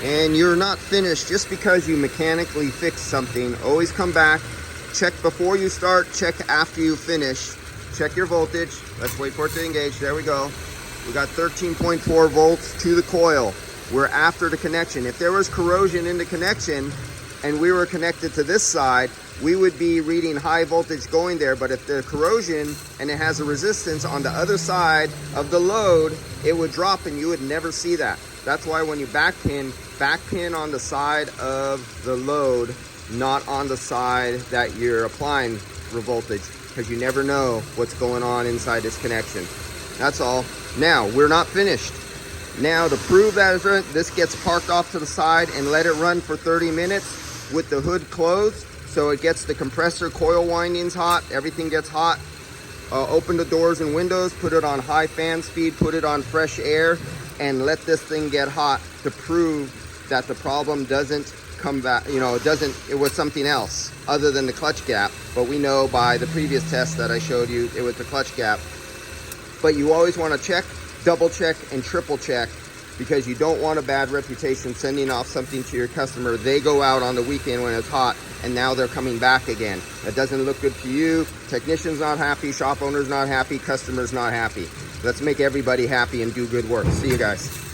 And you're not finished just because you mechanically fix something. Always come back, check before you start, check after you finish. Check your voltage. Let's wait for it to engage. There we go. We got 13.4 volts to the coil. We're after the connection. If there was corrosion in the connection and we were connected to this side, we would be reading high voltage going there. But if the corrosion and it has a resistance on the other side of the load, it would drop and you would never see that. That's why when you back pin on the side of the load, not on the side that you're applying for voltage, because you never know what's going on inside this connection. That's all. Now, we're not finished. Now, to prove that it's run, this gets parked off to the side and let it run for 30 minutes with the hood closed, so it gets the compressor coil windings hot, everything gets hot. Open the doors and windows, put it on high fan speed, put it on fresh air, and let this thing get hot to prove that the problem doesn't come back, you know, it was something else other than the clutch gap. But we know by the previous test that I showed you, it was the clutch gap. But you always want to check, double check, and triple check, because you don't want a bad reputation sending off something to your customer. They go out on the weekend when it's hot and now they're coming back again. That doesn't look good for you. Technician's not happy, shop owner's not happy, customer's not happy. Let's make everybody happy and do good work. See you guys.